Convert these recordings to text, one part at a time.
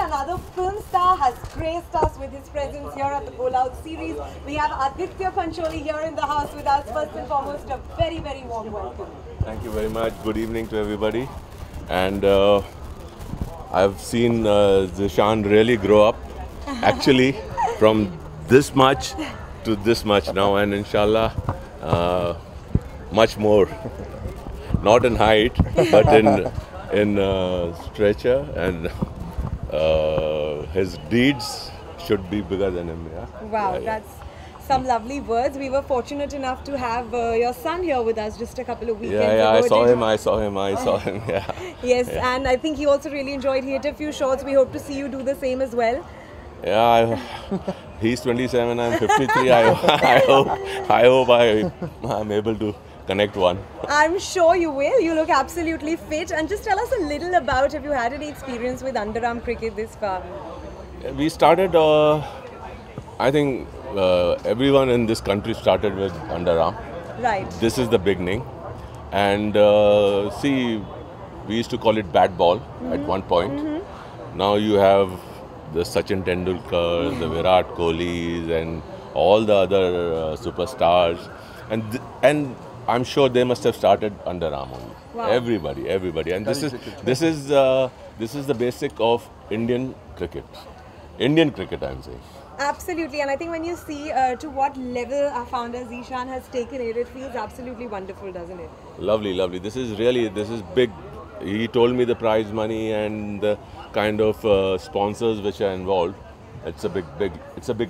another film star has graced us with his presence here at the Bowl Out series. We have Aditya Pancholi here in the house with us. First and foremost, a very, very warm welcome. Thank you very much. Good evening to everybody. And I've seen Zishan really grow up, actually, from this much to this much now, and inshallah, much more. Not in height, but in stature, and his deeds should be bigger than him. Yeah? Wow, Yeah. that's some lovely words. We were fortunate enough to have your son here with us just a couple of weekends Yeah, ago. I saw him. Yeah. Yes, Yeah. and I think he also really enjoyed. He hit a few shots. We hope to see you do the same as well. Yeah, he's 27, I'm 53. I hope I'm able to connect one. I'm sure you will. You look absolutely fit. And just tell us a little about, have you had any experience with underarm cricket this far? We started, I think everyone in this country started with underarm. Right. This is the beginning. And see, we used to call it bat ball at one point. Now you have the Sachin Tendulkar, the Virat Kohlis, and all the other superstars. And I'm sure they must have started underarm only. Wow. Everybody. And this is the basic of Indian cricket. Indian cricket, I'm saying. Absolutely, and I think when you see to what level our founder Zishan has taken it, it feels absolutely wonderful, doesn't it? Lovely. This is big. He told me the prize money and the kind of sponsors which are involved. It's a big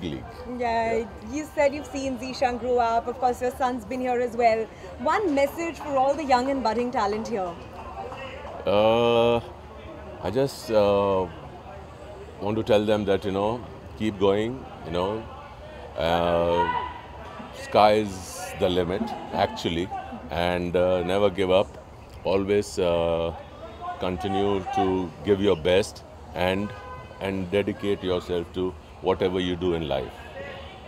league. Yeah, you said you've seen Zishan grow up. Of course, your son's been here as well. One message for all the young and budding talent here. I just want to tell them that, keep going, sky's the limit, actually, and never give up. Always continue to give your best and dedicate yourself to whatever you do in life.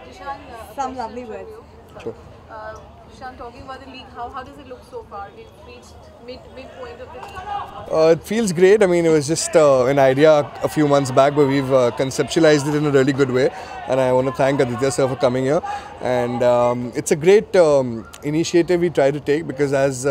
Zishan, Some lovely words. Sure. Zishan, talking about the league, how does it look so far? We've reached midpoint of the league. It feels great. I mean, it was just an idea a few months back, but we've conceptualized it in a really good way. And I want to thank Aditya sir for coming here. And it's a great initiative we try to take, because as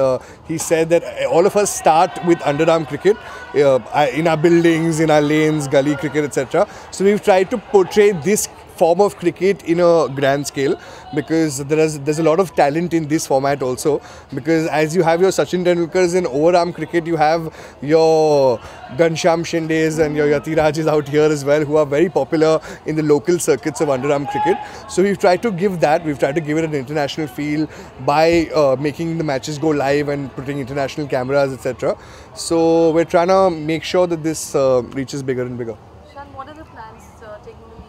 he said that all of us start with underarm cricket in our buildings, in our lanes, gully cricket, etc. So we've tried to portray this form of cricket in a grand scale, because there's a lot of talent in this format also, because as you have your Sachin Tendulkars in overarm cricket, you have your Ghanshyam Shindes and your Yatirajs out here as well, who are very popular in the local circuits of underarm cricket. So we've tried to give it an international feel by making the matches go live and putting international cameras, etc. So we're trying to make sure that this reaches bigger and bigger. Zishan, what are the plans taking the league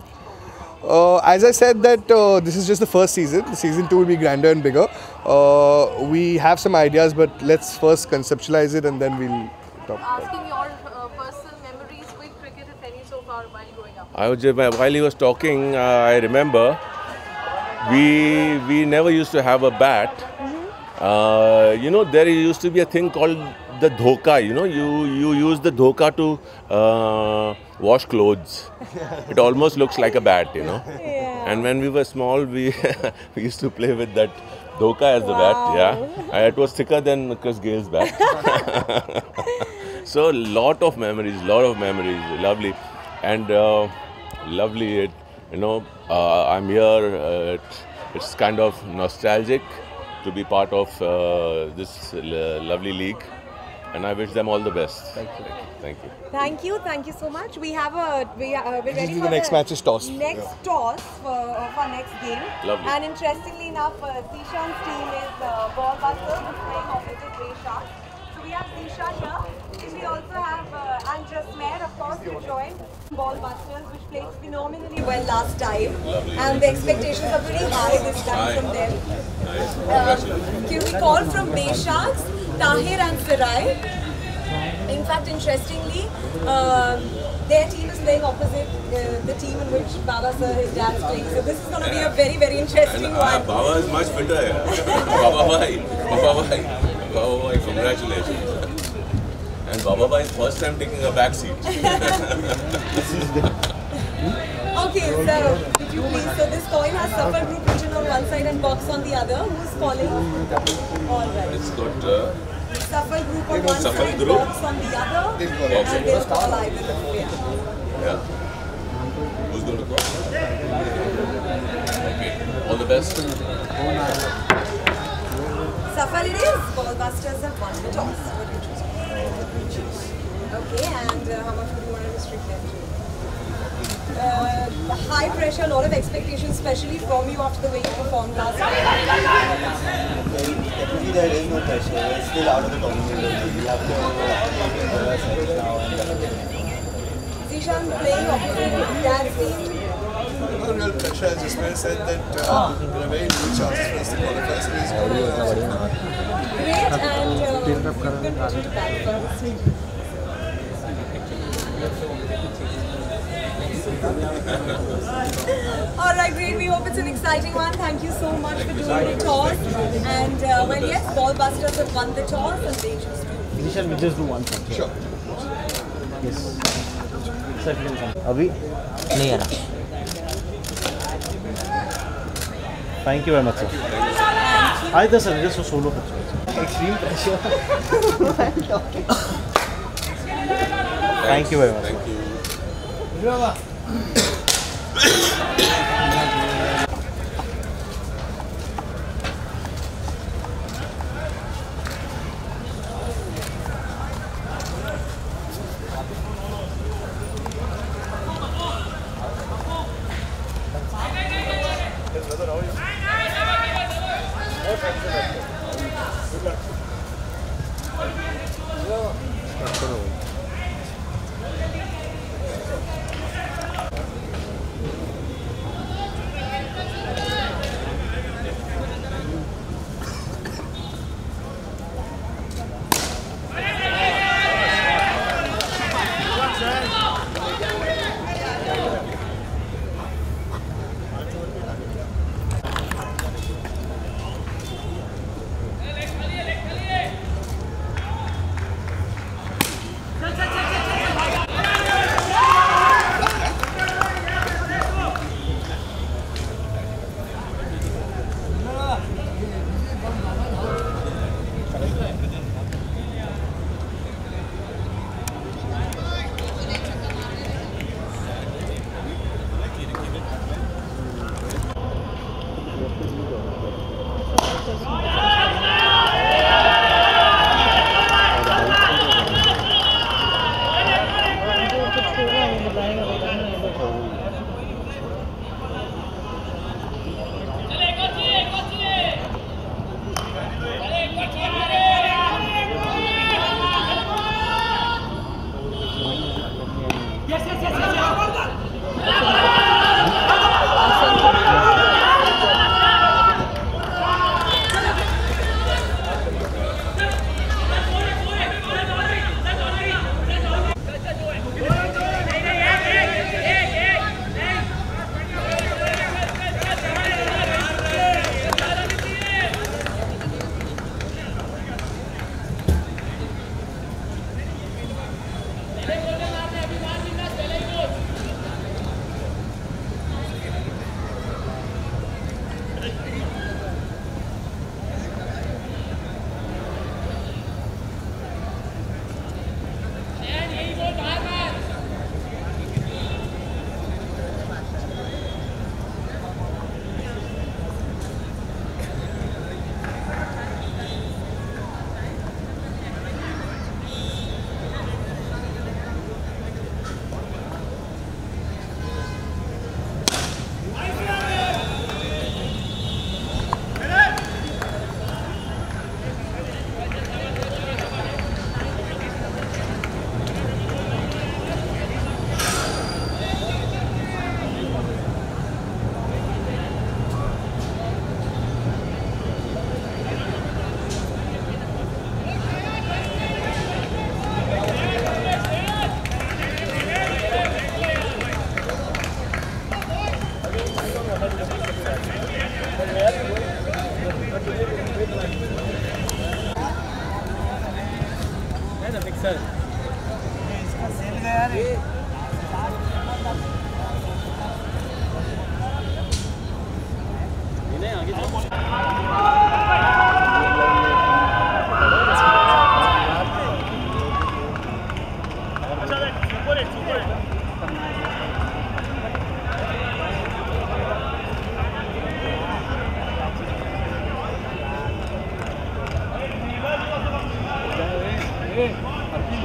forward? As I said that this is just the first season. Season 2 will be grander and bigger. We have some ideas, but let's first conceptualize it and then we'll talk about it. Asking your personal memories with cricket, if any, so far while growing up. While he was talking, I remember we never used to have a bat. There used to be a thing called the dhoka. You use the dhoka to wash clothes. It almost looks like a bat, Yeah. And when we were small, we used to play with that dhoka as the bat. Yeah, it was thicker than Chris Gale's bat. So lot of memories, lovely, and lovely. I'm here. It's kind of nostalgic to be part of this lovely league, and I wish them all the best. Thank you. Thank you. Thank you so much. We're ready for the next match is toss. Next toss of our next game. Lovely. And interestingly enough, Zishan's team is Ball Busters, who's playing opposite Ray Sharks. So we have Zishan here. And we also have Andres Mayer, of course, who joined Ball Busters, which played phenomenally well last time. Lovely. And the expectations are pretty high this time from them. Nice. Congratulations. Can we call from Bay Sharks, Tahir and Sarai? In fact, interestingly, their team is playing opposite the team in which Baba sir, his dad's playing. So this is going to be a very, very interesting one. Baba is much fitter here. Baba bhai, congratulations. And Baba bhai is first time taking a back seat. Safal Group written on one side and box on the other. Who's calling? All right. It's got Safal Group on one Safal side, Group. box on the other, Okay. and they'll call either the player. Yeah. Who's going to call? Okay. All the best. Safal it is. Ballbusters have won the toss. What do you choose? Okay, and how much would you want to restrict them to? High pressure, a lot of expectations, especially from you after the way you performed last time. Definitely there is no pressure. We're still out of the tournament. We have to settle now and Zishan playing opposite Dad's team. No real pressure. As Ismail said that there are very good chances for us to qualify. So he's going Great, and you've been put into bat first. Alright, great. We hope it's an exciting one. Thank you so much for doing the toss. And well, yes, Ballbusters have won the toss and they choose to. Initial, we just do one thing. Sure. Yes. Sir, if you can come. Abhi? नहीं आ रहा. Thank you very much, sir. Either sir, just a solo pitch. Extreme pressure. Thank you very much. Thank you.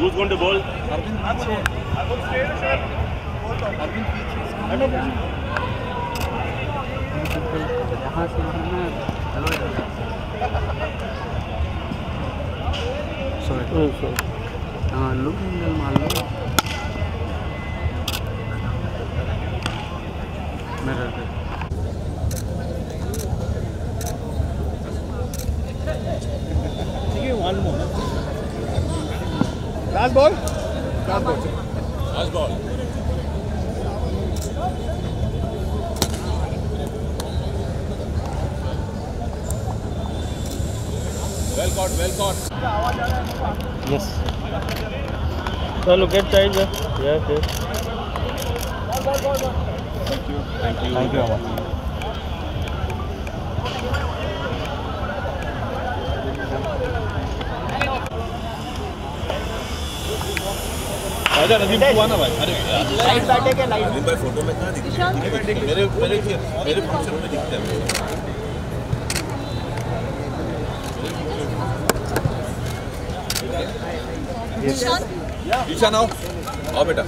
Who's going to bowl? Sorry. Look in the Malo. One more. Last ball? Last ball. Well caught. Yes. So look at side. Yeah. Thank you. Thank you, Aman. आजा नदीम तू आना भाई अरे light बैठे के light Nadeem भाई photo में कहां दिखते हैं मेरे फंक्शन में दिखते हैं ईशान आओ बेटा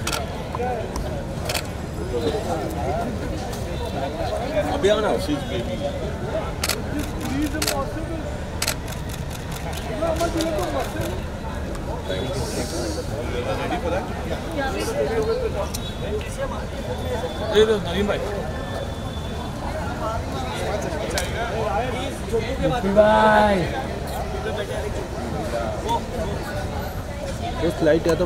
अभी आओ ना she is baby Ready for that? Hey, Nareem bhai. Just light है तो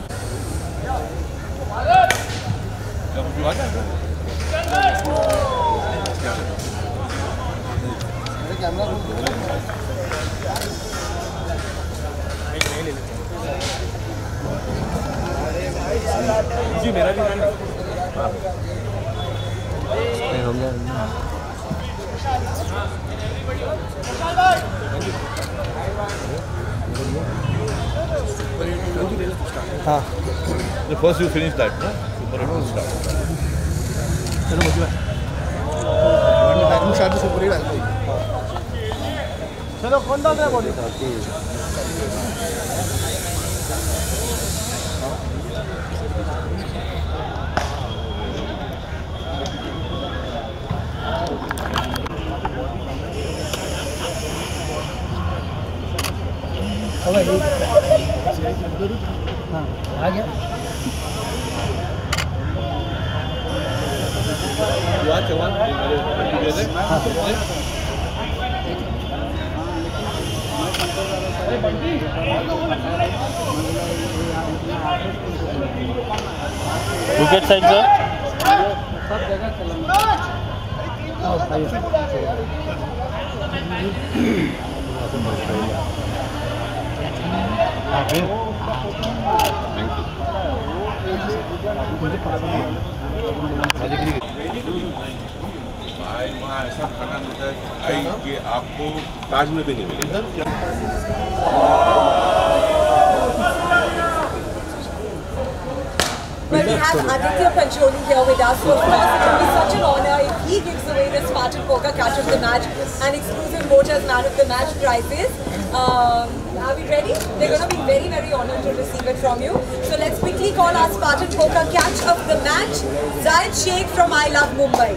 जी मेरा भी हो गया हाँ. The first you finish that, no? Super Hit will start. चलो मुझे बैटिंग स्टार्ट सुपर हिट डाल चलो कौन डाल रहा है बॉडी आ गया विकेट साइड सर सब जगह चलेंगे भाई वहाँ ऐसा खाना मिलता है भाई कि आपको ताज में भी नहीं मिलेगा Well, we have Aditya Pancholi here with us, so of course it will be such an honor if he gives away the Spartan Poker Catch of the Match and exclusive Voters Man of the Match prizes. Are we ready? They're going to be very, very honored to receive it from you. So let's quickly call our Spartan Poker Catch of the Match, Zahid Sheikh from I Love Mumbai.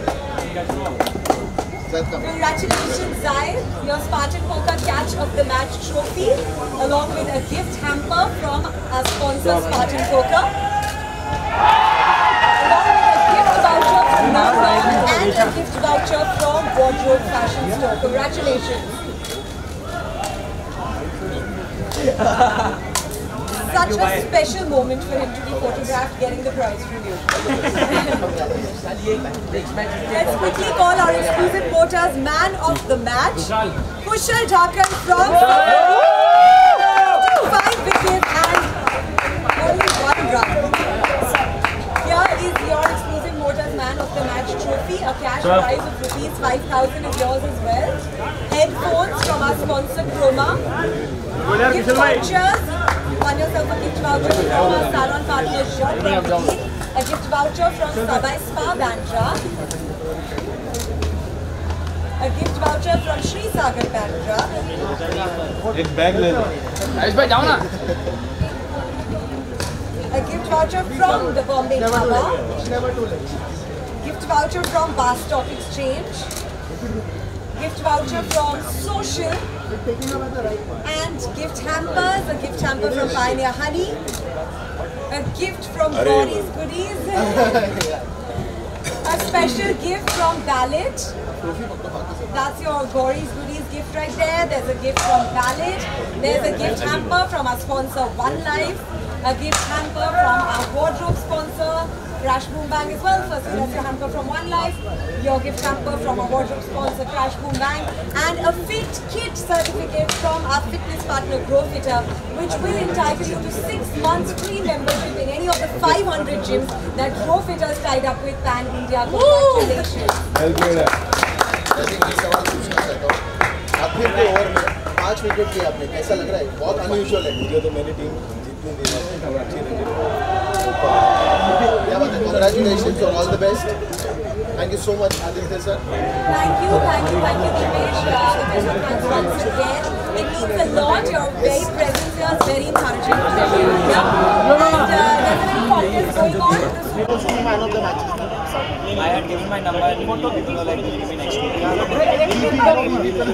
Congratulations, Zahid. Your Spartan Poker Catch of the Match trophy, along with a gift hamper from our sponsor Spartan Poker. Along with a gift voucher from Navron and a gift voucher from Wardrobe Fashion Store. Congratulations. Such a special moment for him to be photographed getting the prize from you. Let's quickly call our exclusive voters Man of the Match, Kushal Dhakan from 5 wickets and only 1 run. Here is your exclusive voters Man of the Match trophy. A cash prize of rupees 5,000 is yours as well. Headphones from our sponsor Chroma. Gift vouchers. Won yourself a gift voucher from our salon partner Jean. A gift voucher from Sabai Spa Bandra. A gift voucher from Sri Sagar Bandra. एक bag ले लो आयुष भाई जाओ ना A gift voucher from the Bombay Dhaba. Gift voucher from Bar Stock Exchange. Gift voucher from Social. And gift hampers. A gift hamper from Pioneer Honey. A gift from Gauri's Goodies. A special gift from Ballad. That's your Gauri's Goodies gift right there. There's a gift from Ballad. There's a gift hamper from our sponsor One Life. A gift hamper from our wardrobe sponsor Crash Boom Bang as well. First, that's your hamper from One Life. Your gift hamper from our wardrobe sponsor Crash Boom Bang. And a Fit Kit certificate from our fitness partner GrowFitter, which will entitle you to 6 months free membership in any of the 500 gyms that GrowFitter has tied up with Pan India. Congratulations. आखिर के over में 5 wicket लिए आपने, कैसा लग रहा है? बहुत अनयूजुअल है। मुझे तो मेरी टीम जितनी दिन अच्छी रही है। क्या बात है? Congratulations और all the best. Thank you so much, Aditya sir. Thank you, Dipesh. Thanks once again. It means a lot. Your very presence here is very encouraging. And there's an contest going on. Man of the match. I had given my number and people were like, give me next week. You're leaving?